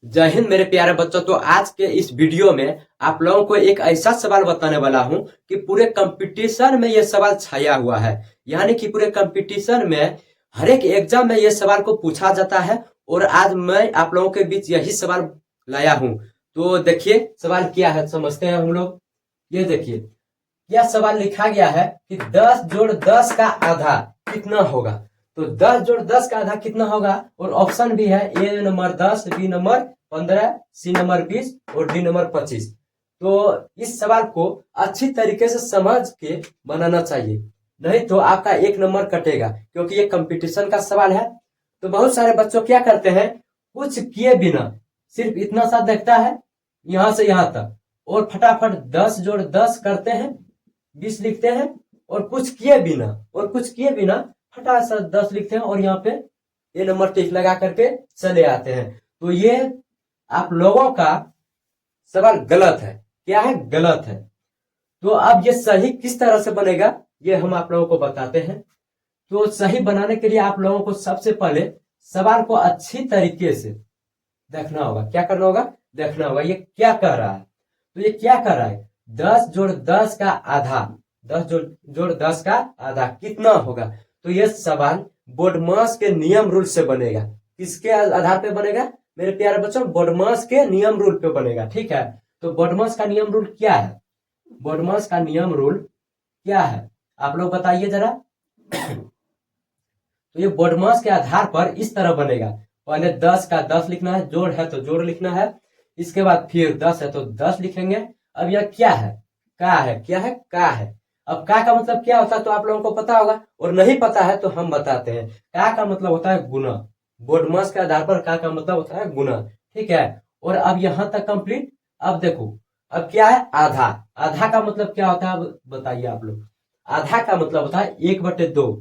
जय हिंद मेरे प्यारे बच्चों। तो आज के इस वीडियो में आप लोगों को एक ऐसा सवाल बताने वाला हूं कि पूरे कंपटीशन में यह सवाल छाया हुआ है। यानी कि पूरे कंपटीशन में हर एक एग्जाम में यह सवाल को पूछा जाता है और आज मैं आप लोगों के बीच यही सवाल लाया हूं। तो देखिए सवाल क्या है, समझते हैं हम लोग। ये देखिए यह सवाल लिखा गया है कि 10 जोड़ 10 का आधा कितना होगा। तो 10 जोड़ 10 का आधा कितना होगा, और ऑप्शन भी है A number 10, B number 15, C number 20 और डी नंबर 25। तो इस सवाल को अच्छी तरीके से समझ के बनाना चाहिए, नहीं तो आपका 1 नंबर कटेगा, क्योंकि ये कंपटीशन का सवाल है। तो बहुत सारे बच्चों क्या करते हैं, कुछ किए बिना सिर्फ इतना सा देखता है यहां से यहां तक और फटाफट 10 जोड़ 10 करते हैं, 20 लिखते हैं और कुछ किए बिना फटाफट सा 10 लिखते हैं और यहाँ पे ये नंबर टिक लगा करके चले आते हैं। तो ये आप लोगों का सवाल गलत है। क्या है? गलत है। तो अब ये सही किस तरह से बनेगा ये हम आप लोगों को बताते हैं। तो सही बनाने के लिए आप लोगों को सबसे पहले सवाल को अच्छी तरीके से देखना होगा। क्या करना होगा? देखना होगा ये क्या कर रहा है। तो ये क्या कर रहा है, 10 जोड़ 10 का आधा, 10 जोड़ 10 का आधा कितना होगा। तो ये सवाल बोडमास के नियम रूल से बनेगा। किसके आधार पे बनेगा मेरे प्यारे बच्चों? बोडमास के नियम रूल पे बनेगा। ठीक है। तो बोडमास का नियम रूल क्या है? बोडमास का नियम रूल क्या है आप लोग बताइए जरा। तो ये बोडमास के आधार पर इस तरह बनेगा। पहले 10 का 10 लिखना है, जोड़ है तो जोड़ लिखना है। इसके बाद फिर 10 है तो 10 लिखेंगे। अब यह क्या है? का है। क्या है? का है। अब का मतलब क्या होता है तो आप लोगों को पता होगा, और नहीं पता है तो हम बताते हैं। का मतलब होता है गुना। बोडमास के आधार पर का मतलब होता है गुना। ठीक है। और अब यहां तक कंप्लीट। अब देखो अब क्या है? आधा। आधा का मतलब क्या होता है अब बताइए आप लोग। आधा का मतलब होता है 1/2,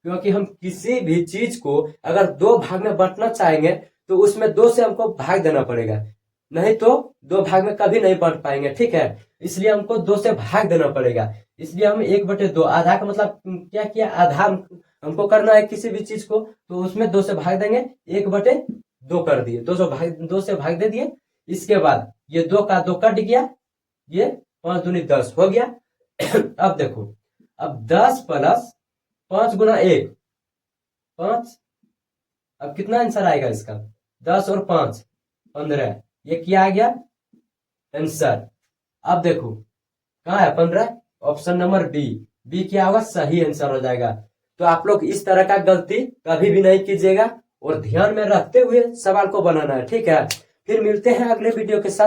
क्योंकि हम किसी भी चीज को अगर 2 भाग में बांटना चाहेंगे तो उसमें 2 से हमको भाग देना पड़ेगा, नहीं तो 2 भाग में कभी नहीं बांट पाएंगे। ठीक है। इसलिए हमको 2 से भाग देना पड़ेगा। इसलिए हम 1/2। आधा का मतलब क्या किया? आधा हमको करना है किसी भी चीज को, तो उसमें 2 से भाग देंगे, 1/2 कर दिए, 2 से भाग दे दिए। इसके बाद ये 2 का 2 कट गया, ये 5 दूनी 10 हो गया। अब देखो, अब 10 प्लस 5 गुना 1 5। अब कितना आंसर आएगा इसका? 10 और 5 15। ये क्या आ गया आंसर। अब देखो कहाँ है 15? Option number B. बी क्या होगा? सही आंसर हो जाएगा। तो आप लोग इस तरह का गलती कभी भी नहीं कीजिएगा और ध्यान में रखते हुए सवाल को बनाना है। ठीक है। फिर मिलते हैं अगले वीडियो के साथ।